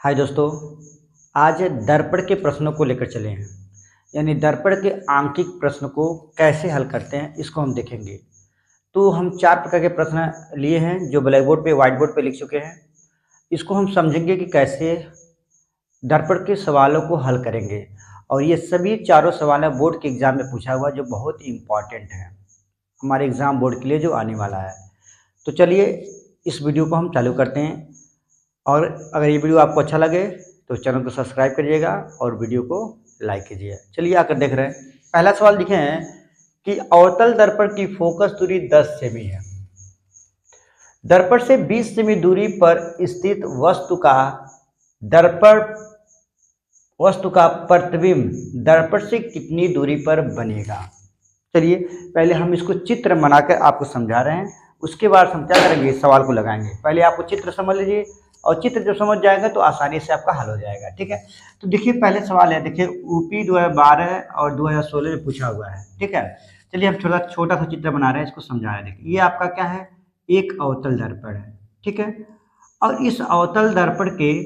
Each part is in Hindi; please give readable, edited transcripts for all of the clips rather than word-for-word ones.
हाय दोस्तों, आज दर्पण के प्रश्नों को लेकर चले हैं। यानी दर्पण के आंकिक प्रश्न को कैसे हल करते हैं इसको हम देखेंगे। तो हम 4 प्रकार के प्रश्न लिए हैं जो ब्लैक बोर्ड पे व्हाइट बोर्ड पे लिख चुके हैं। इसको हम समझेंगे कि कैसे दर्पण के सवालों को हल करेंगे। और ये सभी चारों सवाल बोर्ड के एग्जाम में पूछा हुआ जो बहुत इम्पॉर्टेंट है हमारे एग्जाम बोर्ड के लिए जो आने वाला है। तो चलिए इस वीडियो को हम चालू करते हैं। और अगर ये वीडियो आपको अच्छा लगे तो चैनल को सब्सक्राइब करिएगा और वीडियो को लाइक कीजिए। चलिए आकर देख रहे हैं। पहला सवाल लिखे हैं कि अवतल दर्पण की फोकस दूरी 10 सेमी है। दर्पण से 20 सेमी दूरी पर स्थित वस्तु का प्रतिबिंब दर्पण से कितनी दूरी पर बनेगा। चलिए पहले हम इसको चित्र बनाकर आपको समझा रहे हैं, उसके बाद हम क्या करेंगे, इस सवाल को लगाएंगे। पहले आपको चित्र समझ लीजिए और चित्र जब समझ जाएगा तो आसानी से आपका हल हो जाएगा। ठीक है, तो देखिए पहले सवाल है, देखिए यूपी 2012 और 2016 में पूछा हुआ है। ठीक है, चलिए हम छोटा सा चित्र बना रहे हैं, इसको समझा रहे हैं। देखिए ये आपका क्या है, एक अवतल दर्पण है। ठीक है, और इस अवतल दर्पण के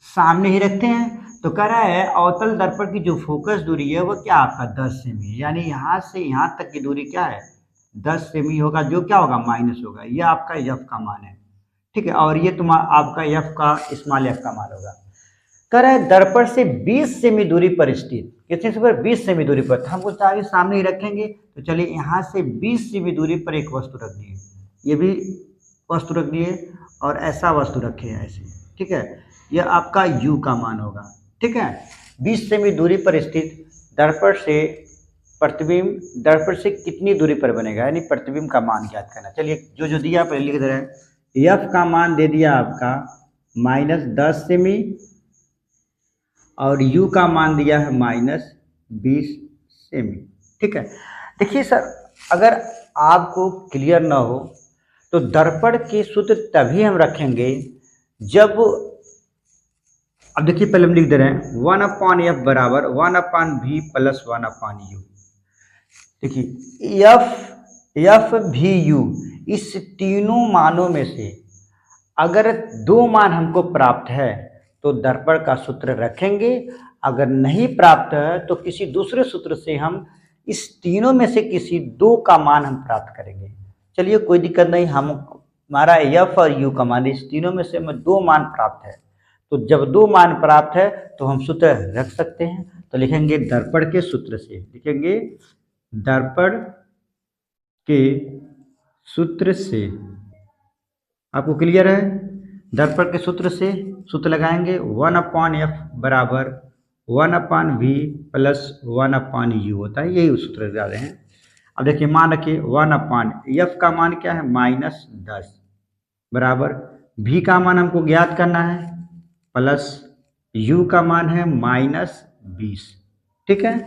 सामने ही रखते हैं। तो कह रहा है अवतल दर्पण की जो फोकस दूरी है वो क्या आपका 10 सेमी है। यानी यहाँ से यहाँ तक की दूरी क्या है, 10 सेमी होगा, जो क्या होगा माइनस होगा। ये आपका एफ का मान है। ठीक है, और ये तुम्हारा आपका एफ का स्मॉल एफ का मान होगा। कह रहा है दर्पण से 20 सेमी दूरी पर स्थित, कितने से पर 20 सेमी दूरी पर। हमको चाहिए सामने ही रखेंगे। तो चलिए यहाँ से 20 सेमी दूरी पर एक वस्तु रख दिए, ये भी वस्तु रख दिए और ऐसा वस्तु रखे हैं ऐसे। ठीक है, यह आपका u का मान होगा। ठीक है, 20 सेमी दूरी पर स्थित दर्पण से प्रतिबिंब दर्पण से कितनी दूरी पर बनेगा, यानी प्रतिबिंब का मान ज्ञात करना। चलिए जो जो दिया पहले लिख दे रहे हैं। एफ का मान दे दिया आपका -10 सेमी और u का मान दिया है -20 सेमी। ठीक है, देखिए सर अगर आपको क्लियर ना हो तो दर्पण के सूत्र तभी हम रखेंगे जब, अब देखिए पहले हम लिख दे रहे हैं 1/f बराबर 1/v प्लस 1/u। देखिए एफ भी यू, इस तीनों मानों में से अगर 2 मान हमको प्राप्त है तो दर्पण का सूत्र रखेंगे। अगर नहीं प्राप्त है तो किसी दूसरे सूत्र से हम इस तीनों में से किसी 2 का मान हम प्राप्त करेंगे। चलिए कोई दिक्कत नहीं, हम हमारा एफ और यू का मान, इस तीनों में से हमें 2 मान प्राप्त है। तो जब 2 मान प्राप्त है तो हम सूत्र रख सकते हैं। तो लिखेंगे दर्पण के सूत्र से, लिखेंगे दर्पण के सूत्र से। आपको क्लियर है, दर्पण के सूत्र से सूत्र लगाएंगे 1/f बराबर 1/v प्लस 1/u होता है, यही सूत्र लगा रहे हैं। अब देखिए मान रखिए 1/f का मान क्या है -10 बराबर v का मान हमको ज्ञात करना है प्लस u का मान है -20। ठीक है,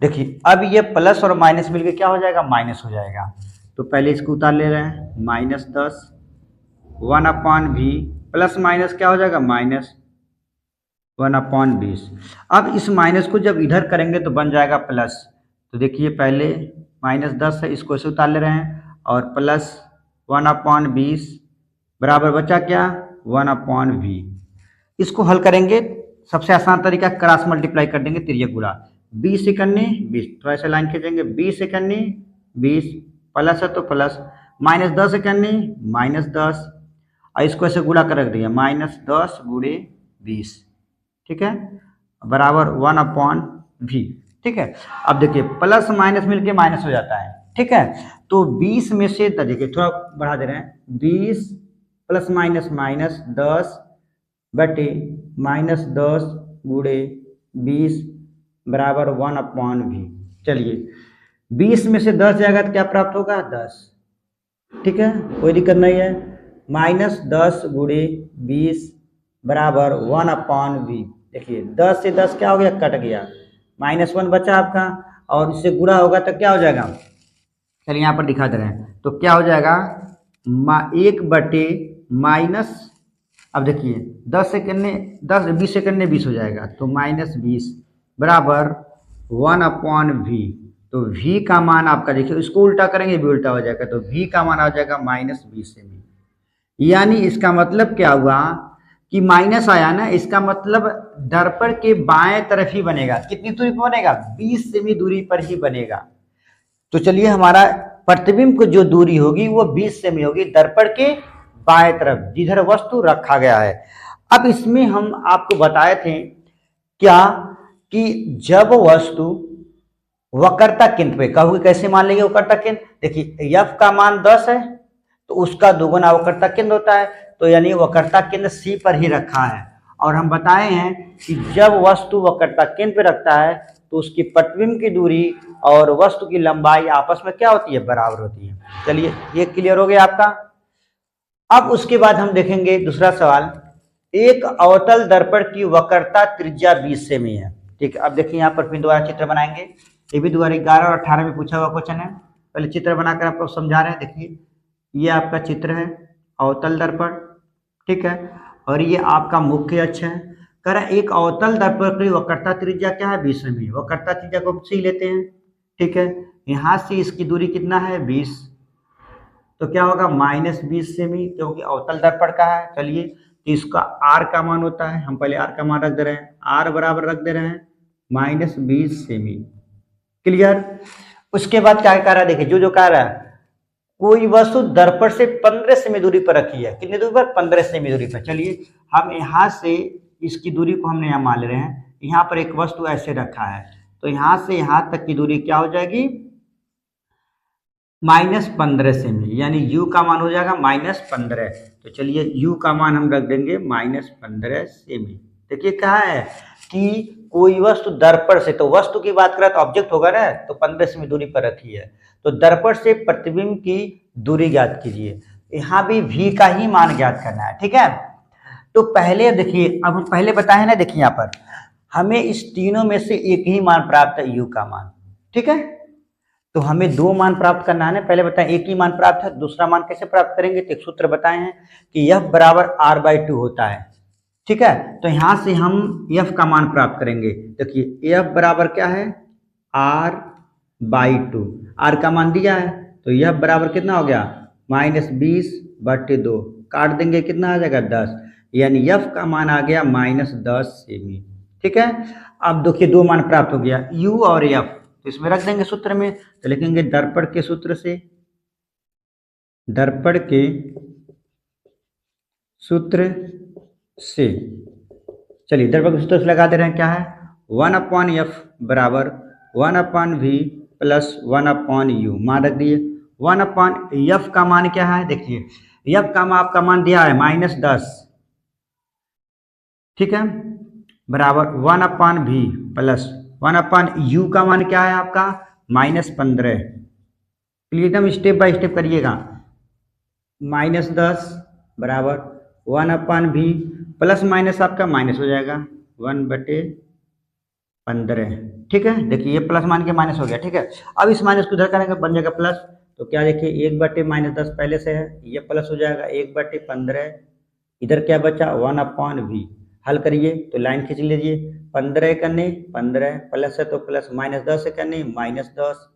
देखिए अब ये प्लस और माइनस मिलकर क्या हो जाएगा, माइनस हो जाएगा। तो पहले इसको उतार ले रहे हैं, -10 1/v प्लस माइनस क्या हो जाएगा, -1/20। अब इस माइनस को जब इधर करेंगे तो बन जाएगा प्लस। तो देखिए पहले -10 है, इसको ऐसे उतार ले रहे हैं और प्लस 1/20 बराबर बचा क्या 1/v। इसको हल करेंगे, सबसे आसान तरीका क्रॉस मल्टीप्लाई कर देंगे, तिर्यक गुणा 20 एकन्नी 20, थोड़ा सा लाइन खींचेंगे 20 एकन्नी 20 प्लस है तो प्लस, -10 एकन्नी -10 और इसको ऐसे गुणा कर रख दिया -10 गुणे 20। ठीक है, बराबर 1/v। ठीक है, अब देखिए प्लस माइनस मिलके माइनस हो जाता है। ठीक है, तो 20 में से देखिए थोड़ा बढ़ा दे रहे हैं, 20 प्लस माइनस -10 बटे -10 गुणे 20 बराबर 1/v। चलिए 20 में से 10 जाएगा तो क्या प्राप्त होगा, 10। ठीक है, कोई दिक्कत नहीं है, -10 गुणे 20 बराबर 1/v। देखिए 10 से 10 क्या हो गया, कट गया, -1 बचा आपका और इससे गुणा होगा तो क्या हो जाएगा, चलिए यहाँ पर दिखा दे रहे हैं। तो क्या हो जाएगा 1 बटे माइनस, अब देखिए 10 सेकंड 10 20 सेकंड में 20 हो जाएगा तो -20 बराबर 1/v। तो v का मान आपका देखिए, इसको उल्टा करेंगे भी उल्टा हो जाएगा, तो v का मान आ जाएगा -20 सेमी। यानी इसका मतलब क्या हुआ, कि माइनस आया ना, इसका मतलब दर्पण के बाएं तरफ ही बनेगा। कितनी दूरी पर बनेगा? 20 सेमी दूरी पर ही बनेगा। तो चलिए, हमारा प्रतिबिंब को जो दूरी होगी वो 20 सेमी होगी दर्पण के बाएं तरफ जिधर वस्तु रखा गया है। अब इसमें हम आपको बताए थे क्या कि जब वस्तु वक्रता केंद्र पे, कहोगे कैसे मान लेंगे वक्रता केंद्र? देखिए, f का मान 10 है तो उसका दोगुना वक्रता केंद्र होता है, तो यानी वक्रता केंद्र C पर ही रखा है। और हम बताए हैं कि जब वस्तु वक्रता केंद्र पे रखता है तो उसकी प्रतिबिंब की दूरी और वस्तु की लंबाई आपस में क्या होती है? बराबर होती है। चलिए, ये क्लियर हो गया आपका। अब उसके बाद हम देखेंगे दूसरा सवाल। एक अवतल दर्पण की वक्रता त्रिज्या 20 सेमी है। ठीक है, अब देखिए यहाँ पर फिर दोबारा चित्र बनाएंगे। ये भी 2011 और 18 में पूछा हुआ क्वेश्चन है। पहले चित्र बनाकर आपको समझा रहे हैं। देखिए, ये आपका चित्र है अवतल दर्पण, ठीक है, और ये आपका मुख्य अक्ष है। कह रहा है एक अवतल दर्पण की वक्रता त्रिज्या क्या है? 20 सेमी। वक्रता त्रिज्या को सी लेते हैं, ठीक है। यहाँ से इसकी दूरी कितना है? 20, तो क्या होगा? -20 सेमी, क्योंकि अवतल दर्पण का है। चलिए, तो इसका आर का मान होता है, हम पहले आर का मान रख दे रहे हैं, आर बराबर रख दे रहे हैं -20 सेमी। क्लियर? उसके बाद क्या कह रहा है? देखिए, जो कह रहा है कोई वस्तु दर्पण से 15 सेमी दूरी पर रखी है। कितनी दूरी पर? 15 सेमी दूरी पर। चलिए, हम यहाँ से इसकी दूरी को हमने यहाँ मान ले रहे हैं। यहाँ पर एक वस्तु ऐसे रखा है, तो यहाँ से यहाँ तक की दूरी क्या हो जाएगी? -15 सेमी, यानी u का मान हो जाएगा -15। तो चलिए, u का मान हम रख देंगे -15 सेमी। देखिए, कहा है कि कोई वस्तु दर्पण से, तो वस्तु की बात करें तो ऑब्जेक्ट होगा ना, तो 15 सेमी दूरी पर रखी है। तो दर्पण से प्रतिबिंब की दूरी ज्ञात कीजिए। यहाँ भी v का ही मान ज्ञात करना है, ठीक है। तो पहले देखिए, अब हम पहले बताए ना, देखिए यहाँ पर हमें इस तीनों में से एक ही मान प्राप्त है, u का मान, ठीक है। तो हमें दो मान प्राप्त करना है ना, पहले बताएं एक ही मान प्राप्त है, दूसरा मान कैसे प्राप्त करेंगे? तो एक सूत्र बताए हैं कि f बराबर r/2 होता है, ठीक है। तो यहाँ से हम f का मान प्राप्त करेंगे। देखिए, f बराबर क्या है? r/2। r का मान दिया है, तो f बराबर कितना हो गया? -20/2। काट देंगे, कितना आ जाएगा? 10, यानी f का मान आ गया -10 सेमी, ठीक है। अब देखिए, दो मान प्राप्त हो गया, u और f, तो इसमें रख देंगे सूत्र में। तो लिखेंगे दर्पण के सूत्र से, दर्पण के सूत्र से, चलिए दर्पण के सूत्र से लगा दे रहे हैं। क्या है? 1/f बराबर 1/v प्लस 1/u। मान रख दिए। 1/f का मान क्या है? देखिए, f का मान आपका मान दिया है -10, ठीक है, बराबर 1/v प्लस 1/u का मान क्या है आपका? -15। एकदम स्टेप बाय स्टेप करिएगा। -10 बराबर 1/v प्लस माइनस आपका माइनस हो जाएगा 1/15, ठीक है। देखिए, ये प्लस मान के माइनस हो गया, ठीक है। अब इस माइनस को इधर करेंगे, बन जाएगा प्लस। तो क्या देखिए, 1/-10 पहले से है, ये प्लस हो जाएगा 1/15। इधर क्या बचा? 1/v। हल करिए तो लाइन खींच लीजिए। 15 करने 15 प्लस है तो प्लस, -10 करने -10,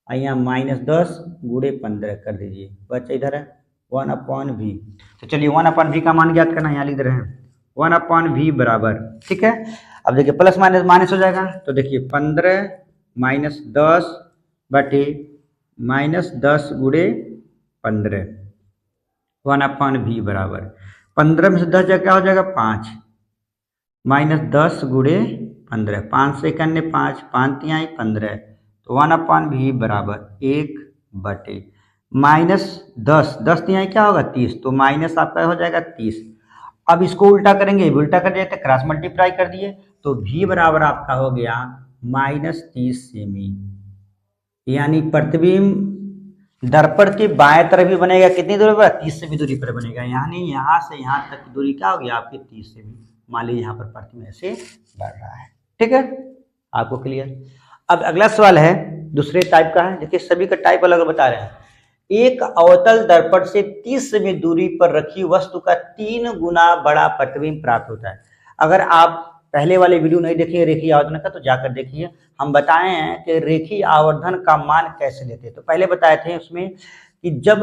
यहाँ -10 गुणे 15 कर दीजिए, बच्चा इधर है 1/v। तो चलिए 1/v का मान ज्ञात करना, यहाँ लिख रहे हैं 1/v बराबर, ठीक है। अब देखिए, प्लस माइनस माइनस हो जाएगा, तो देखिए 15 -10 बटे -10 गुणे 15, 1/v बराबर 15 में से 10 क्या हो जाएगा? 5, -10 गुणे 15, 5 से करने 5, 5 तिहाई 15, तो 1/v बराबर 1/, -10, 10 तिहाई क्या होगा? 30, तो माइनस आपका हो जाएगा 30। अब इसको उल्टा करेंगे, उल्टा कर दिए तो क्रॉस मल्टीप्लाई कर दिए, तो v बराबर आपका हो गया -30 सेमी, यानी प्रतिबिंब दर्पण के बाएं तरफ भी बनेगा। कितनी दूरी पर? 30 सेमी दूरी पर बनेगा, यानी यहाँ से यहाँ तक की दूरी क्या होगी आपकी? 30 सेमी। मान लीजिए यहाँ पर प्रतिबिंब ऐसे बढ़ रहा है, ठीक है, आपको क्लियर। अब अगला सवाल है, दूसरे टाइप का है। देखिए, सभी का टाइप अलग बता रहे हैं। एक अवतल दर्पण से 30 सेमी दूरी पर रखी वस्तु का 3 गुना बड़ा प्रतिबिंब प्राप्त होता है। अगर आप पहले वाले वीडियो नहीं देखिए रेखीय आवर्धन का, तो जाकर देखिए। हम बताए हैं कि रेखीय आवर्धन का मान कैसे लेते हैं। तो पहले बताए थे उसमें कि जब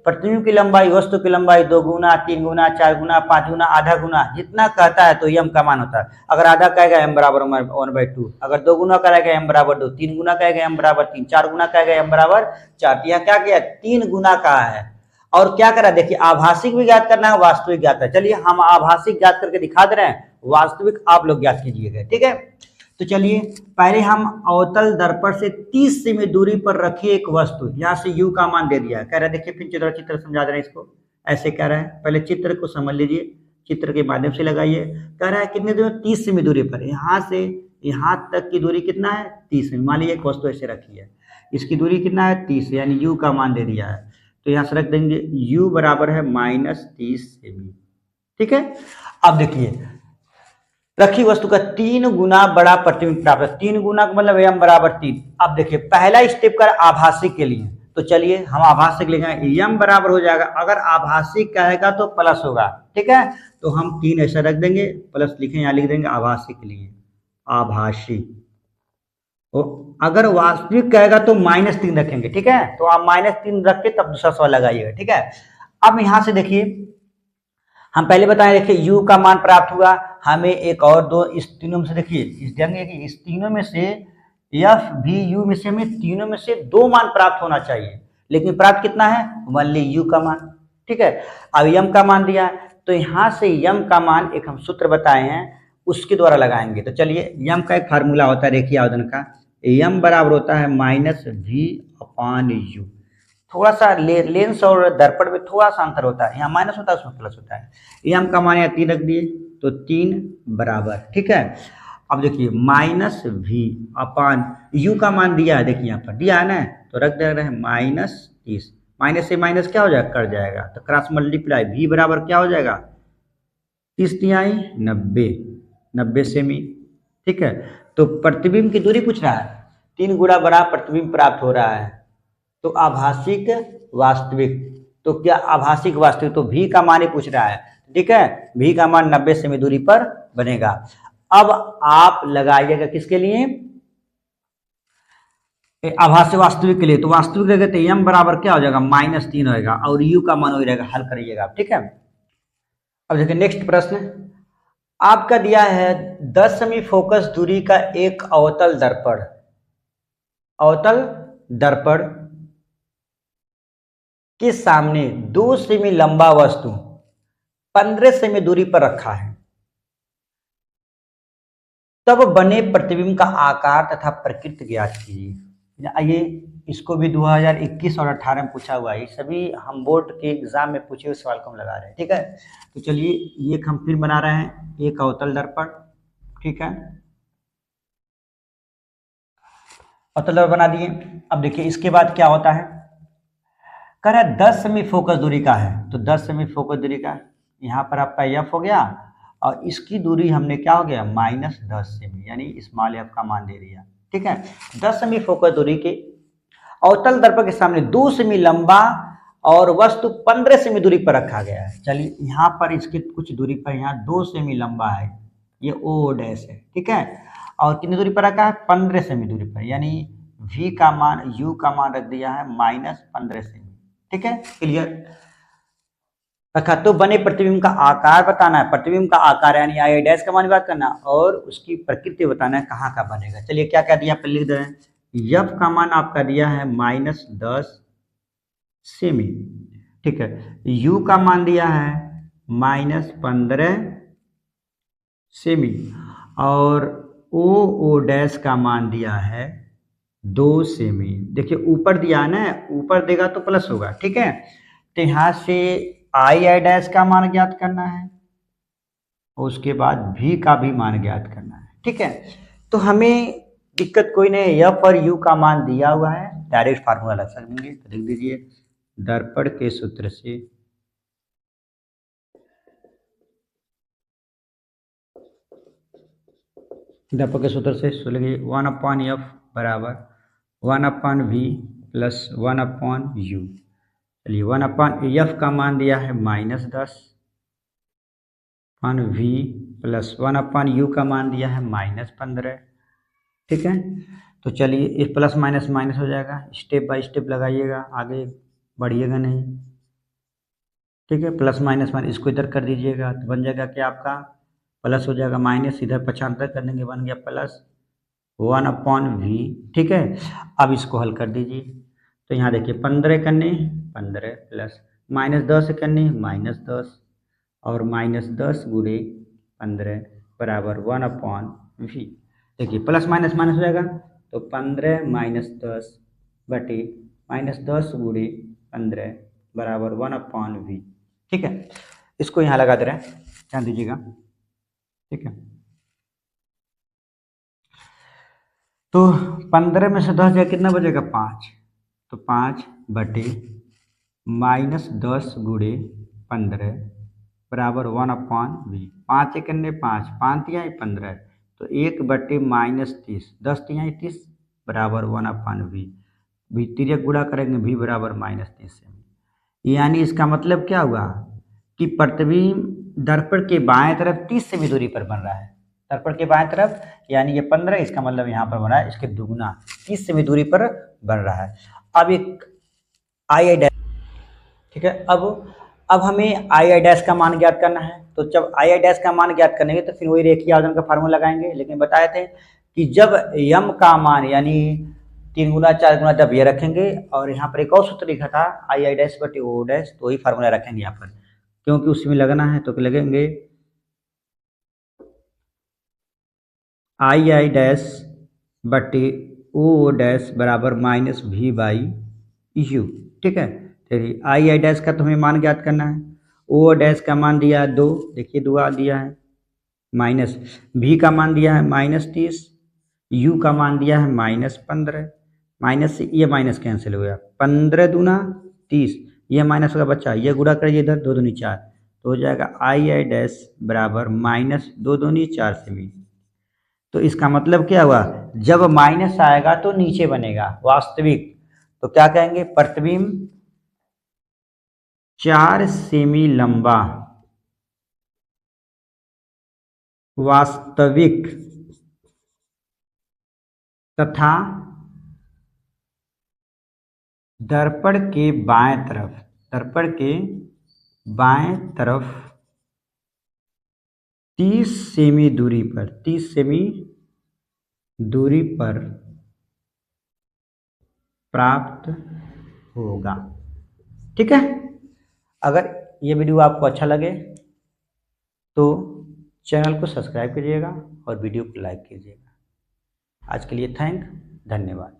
प्रतिबिंब की लंबाई वस्तु की लंबाई 2 गुना, 3 गुना, 4 गुना, 5 गुना, आधा गुना, जितना कहता है तो यम का मान होता है। अगर आधा कहेगा एम बराबर 1/2, अगर 2 गुना करेगा एम बराबर 2, 3 गुना कहेगा एम बराबर 3, 4 गुना कहेगा एम बराबर 4। यहाँ क्या किया, 3 गुना का है। और क्या करा, देखिए आभासिक भी ज्ञात करना है, वास्तविक ज्ञात है। चलिए हम आभासिक ज्ञात करके दिखा दे रहे हैं, वास्तविक आप लोग ज्ञात कीजिएगा, ठीक है। तो चलिए पहले हम अवतल दर्पण से 30 सेमी दूरी पर रखिए एक वस्तु, यहाँ से u का मान दे दिया है। कह रहा है देखिए फिर चित्र समझा दे रहे हैं इसको, ऐसे कह रहा है, पहले चित्र को समझ लीजिए, चित्र के माध्यम से लगाइए। कह रहा है कितने दूरी, 30 सेमी दूरी पर, यहाँ से यहाँ तक की दूरी कितना है, 30 सेमी। मान लीजिए एक वस्तु ऐसे रखी है, इसकी दूरी कितना है, 30, यानी u का मान दे दिया है। तो यहाँ से रख देंगे u बराबर है -30 सेमी, ठीक है। अब देखिए रखी वस्तु का 3 गुना बड़ा प्रतिबिंब प्राप्त है, 3 गुना का मतलब m बराबर 3। अब देखिए पहला स्टेप कर आभासिक के लिए, तो चलिए हम आभासिक लिखेंगे, m बराबर हो जाएगा, अगर आभासिक कहेगा तो प्लस होगा, ठीक है। तो हम 3 ऐसा रख देंगे, प्लस लिखें, यहाँ लिख देंगे आभासिक के लिए, आभासी। अगर वास्तविक कहेगा तो -3 रखेंगे, ठीक है। तो आप -3 रख के तब दूसरा सवाल लगाइएगा, ठीक है। अब यहाँ से देखिए हम पहले बताएं, देखिए u का मान प्राप्त हुआ हमें, एक और दो, इस तीनों में से देखिए इस तीनों में से f v u में से हमें तीनों में से 2 मान प्राप्त होना चाहिए, लेकिन प्राप्त कितना है, मान ली u का मान, ठीक है। अब m का मान दिया है, तो यहाँ से m का मान एक हम सूत्र बताए हैं उसके द्वारा लगाएंगे। तो चलिए m का एक फार्मूला होता है, देखिए आवेदन का, m बराबर होता है -v/u। थोड़ा सा लेंस और दर्पण में थोड़ा सा अंतर होता है, यहाँ माइनस होता है उसमें प्लस होता है। m का मान यहाँ 3 रख दिए, तो 3 बराबर, ठीक है। अब देखिए -v/u का मान दिया है, देखिए यहाँ पर दिया है ना, तो रख दे रहे हैं -30, माइनस से माइनस क्या हो जाएगा, कट जाएगा, तो क्रॉस मल्टीप्लाई, v बराबर क्या हो जाएगा, 30×3 90 सेमी, ठीक है। तो प्रतिबिंब की दूरी पूछ रहा है, 3 गुना बड़ा प्रतिबिंब प्राप्त हो रहा है, तो आभासिक वास्तविक, तो क्या आभासिक वास्तविक, तो v का मान ही पूछ रहा है, ठीक है। v का मान 90 सेमी दूरी पर बनेगा। अब आप लगाइएगा किसके लिए, आभासी वास्तविक के लिए, तो वास्तविक रहेगा तो m बराबर क्या हो जाएगा, -3 होगा, और u का मान हो रहेगा, हल करिएगा आप, ठीक है। अब देखिए नेक्स्ट प्रश्न आपका दिया है 10 सेमी फोकस दूरी का एक अवतल दर्पण के सामने 2 सेमी लंबा वस्तु 15 सेमी दूरी पर रखा है, तब बने प्रतिबिंब का आकार तथा प्रकृति ज्ञात कीजिए। आइए इसको भी 2021 और 18 में पूछा हुआ है, सभी हम बोर्ड के एग्जाम में पूछे हुए सवाल को हम लगा रहे हैं, ठीक है। तो चलिए ये हम फिर बना रहे हैं एक अवतल दर्पण, ठीक है, अवतल दर्पण बना दिए। अब देखिए इसके बाद क्या होता है, कह रहा है 10 सेमी फोकस दूरी का है, तो 10 सेमी फोकस दूरी का, यहाँ पर आपका f हो गया, और इसकी दूरी हमने क्या हो गया, -10 सेमी, यानी स्मॉल f का मान दे दिया, ठीक है। 10 सेमी फोकस दूरी के अवतल दर्पण के सामने 2 सेमी लंबा और वस्तु 15 सेमी दूरी पर रखा गया है। चलिए यहाँ पर इसके कुछ दूरी पर, यहाँ 2 सेमी लंबा है, ये o डैश है, ठीक है, और कितनी दूरी पर रखा है, 15 सेमी दूरी पर, यानी v का मान, u का मान रख दिया है -15 सेमी, ठीक है, क्लियर रखा। तो बने प्रतिबिंब का आकार बताना है, प्रतिबिंब का आकार यानी आई डैश का मान बात करना, और उसकी प्रकृति बताना है कहाँ का बनेगा। चलिए क्या क्या दिया पहले लिख दे रहे हैं, f का मान आपका दिया है -10 सेमी, ठीक है, u का मान दिया है -15 सेमी, और o डैश का मान दिया है 2 सेमी। देखिए ऊपर दिया है ना, ऊपर देगा तो प्लस होगा, ठीक है। तो यहाँ से आई डैश का मान ज्ञात करना है, और उसके बाद v का भी मान ज्ञात करना है, ठीक है। तो हमें दिक्कत कोई नहीं, f और u का मान दिया हुआ है, डायरेक्ट फार्मूला लग सकेंगे, तो लिख दीजिए दर्पण के सूत्र से दर्पण के सूत्र से 1/f बराबर 1/v प्लस 1/u। चलिए 1/f का मान दिया है -10, v प्लस 1/u का मान दिया है -15, ठीक है। तो चलिए ये प्लस माइनस माइनस हो जाएगा, स्टेप बाय स्टेप लगाइएगा, आगे बढ़िएगा नहीं। ठीक है, प्लस माइनस माइनस इसको इधर कर दीजिएगा तो बन जाएगा क्या आपका प्लस हो जाएगा, माइनस इधर पक्षांतर करने के बन गया प्लस 1/v। ठीक है, अब इसको हल कर दीजिए तो यहाँ देखिए 15 करने 15 प्लस -10 करने -10 और -10 गुणे 15 बराबर 1/v। देखिए प्लस माइनस माइनस हो जाएगा तो 15 -10 बटे -10 गुणे 15 बराबर 1/v। ठीक है, इसको यहाँ लगा दे रहे हैं, ध्यान दीजिएगा। ठीक है, तो 15 में से 10 जाए कितना बचेगा 5, तो 5 बटे -10 गुणे 15 बराबर 1/v। 5 एक 5 5 तिहाई 15 तो 1 बटे -30 10 तिहाई 30 बराबर 1/v। भी तिर्यक गुणा करेंगे भी बराबर -30 से, यानी इसका मतलब क्या हुआ कि प्रतिबिंब दर्पण के बाएं तरफ 30 सेमी दूरी पर बन रहा है। दर्पण के बाएं तरफ यानी ये 15, इसका मतलब यहाँ पर बना है इसके दुगुना 30 सेमी दूरी पर बन रहा है। अब एक आई डैश, ठीक है, अब हमें आई डैश का मान ज्ञात करना है। तो जब आई डैश का मान ज्ञात करेंगे तो फिर वही रेखीय आवर्धन का फार्मूला लगाएंगे, लेकिन बताए थे कि जब यम का मान यानी 3 गुना 4 गुना जब ये रखेंगे, और यहाँ पर एक और सूत्र लिखा था आई डैश बटे ओ डैश, तो वही फार्मूला रखेंगे यहाँ पर, क्योंकि उसमें लगना है तो लगेंगे आई डैश बटे ओ डैश बराबर -v/u। ठीक है, चलिए आई डैश का तो हमें मान ज्ञात करना है। ओ डैश का मान दिया है 2, देखिए 2 दिया है, माइनस v का मान दिया है -30, u का मान दिया है -15, माइनस से ये माइनस कैंसिल हो गया, 15 दूना 30, ये माइनस का बच्चा ये गुणा करिए इधर 2 दूनी 4, तो हो जाएगा आई डैश बराबर -2 दूनी 4 सेमी। तो इसका मतलब क्या हुआ, जब माइनस आएगा तो नीचे बनेगा वास्तविक, तो क्या कहेंगे प्रतिबिंब 4 सेमी लंबा वास्तविक तथा दर्पण के बाएं तरफ 30 सेमी दूरी पर प्राप्त होगा। ठीक है, अगर ये वीडियो आपको अच्छा लगे तो चैनल को सब्सक्राइब कीजिएगा और वीडियो को लाइक कीजिएगा। आज के लिए धन्यवाद।